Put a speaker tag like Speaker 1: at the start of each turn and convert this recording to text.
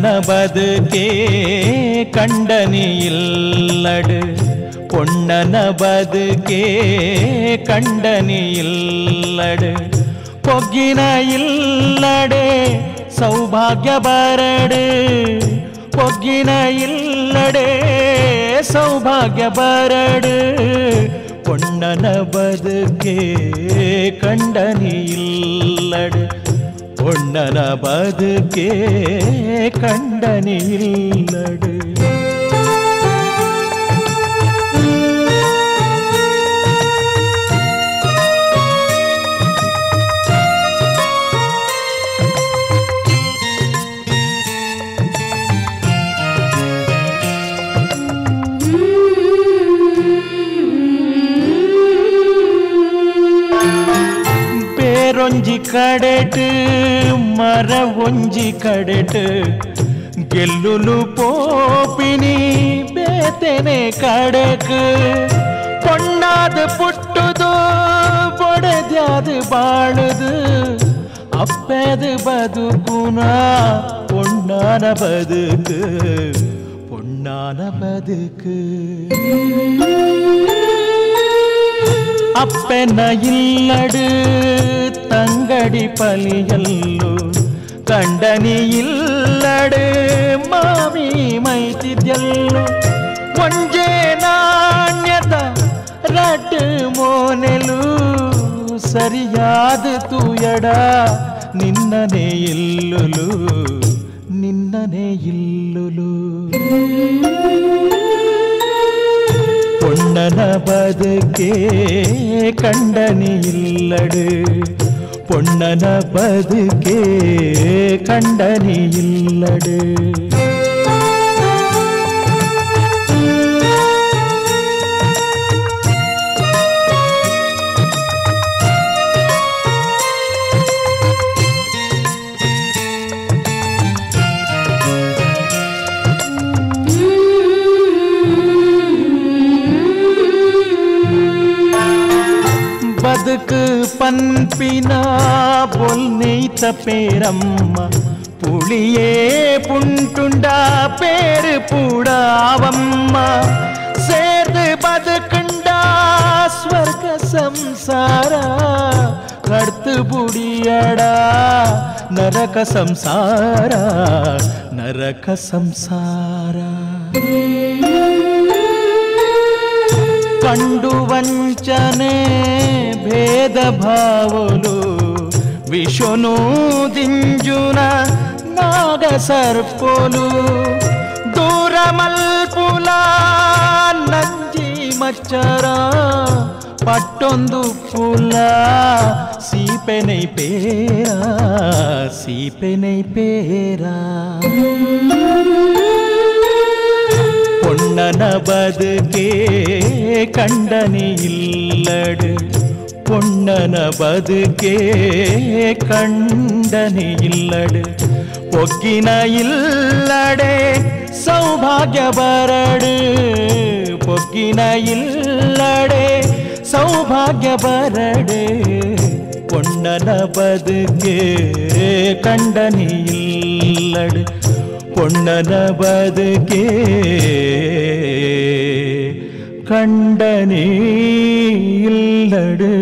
Speaker 1: பொன்னன பதுக்கே கண்டனி இல்லடு பொன்னன பதுக்கே கண்டனி இல்லடு பொಗ್ಗಿನ ಇಲ್ಲಡೆ ಸೌಭಾಗ್ಯ ಬರಡು பொಗ್ಗಿನ ಇಲ್ಲಡೆ ಸೌಭಾಗ್ಯ ಬರಡು பொன்னன ಬದುಕೆ ಕಂಡನಿ ಇಲ್ಲಡು பொன்னன ಬದುಕೆ ಕಂಡನಿ ಇಲ್ಲಡು ಒಂಜಿ ಕಡೆಟ್ ಮರ ಒಂಜಿ ಕಡೆಟ್ ಗೆಲ್ಲುಲು ಪೋಪಿನಿ ಬೇತೆನೆ ಕಡೆಕ್ பொண்ணாದ ಪುಟ್ಟುದು ಬೊಡೆದ್ಯಾದ ಬಾಳುದು ಅಪ್ಪೆದು ಬದುಕುನ பொண்ணான ಬದುಕು பொண்ணான ಬದುಕು ಅಪ್ಪೆನ ಇಲ್ಲಡು ತಂಗಡಿ ಪಲಿಯಲ್ಲು ಕಂಡನಿ ಇಲ್ಲಡು ಮಾವಿ ಮೈತಿದ್ಯಲ್ಲು ಒಂಜೆ ನಾಣ್ಯದ ರಟ್ಟು ಮೋನೆಲು ಸರಿಯಾದ ತೂಯಡ ನಿನ್ನನೆ ಇಲ್ಲುಲು ನಿನ್ನನೆ ಇಲ್ಲುಲು பொன்னன ಬದುಕೆ ಕಂಡನಿ ಇಲ್ಲಡು பொன்னன ಬದುಕೆ ಕಂಡನಿ ಇಲ್ಲಡು ಬದುಕು ಪನ್ಪಿನ ಬೊಲ್ನೈತ ಪೇರಮ್ಮ ಪುಳಿಯೇ ಪುಂಟುಂಡ பேரு ಪೂಡಾವಮ್ಮ ಸೇರ್ದು ಬದುಕುಂಡ ಸ್ವರ್ಗ ಸಂಸಾರ ಕಡ್ತು ಬುಡಿಯಡ ನರಕ ಸಂಸಾರ ನರಕ ಸಂಸಾರ ಕಂಡು ವಂಚನೆ ಭೇದ ಭಾವಲು ವಿಷನು ದಿಂಜುನ ನಾಗ ಸರ್ಪೋಲು ದೂರ ಮಲ್ಪುಲ ನಂಜಿ ಮಚ್ಚರ ಪಟ್ಟೊಂದು ಪುಲ ಸೀಪೆನೈ ಪೇರ ಸೀಪೆನೈ ಪೇರ பொன்னன ಬದುಕೆ ಕಂಡನಿ ಇಲ್ಲಡು பொன்னன ಬದುಕೆ ಕಂಡನಿ ಇಲ್ಲಡು பொಗ್ಗಿನ ಇಲ್ಲಡೆ ಸೌಭಾಗ್ಯ ಬರಡು பொಗ್ಗಿನ ಇಲ್ಲಡೆ ಸೌಭಾಗ್ಯ ಬರಡು பொன்னன ಬದುಕೆ ಕಂಡನಿ ಇಲ್ಲಡು பொன்னன ಬದುಕೆ ಕಂಡನಿ ಇಲ್ಲಡು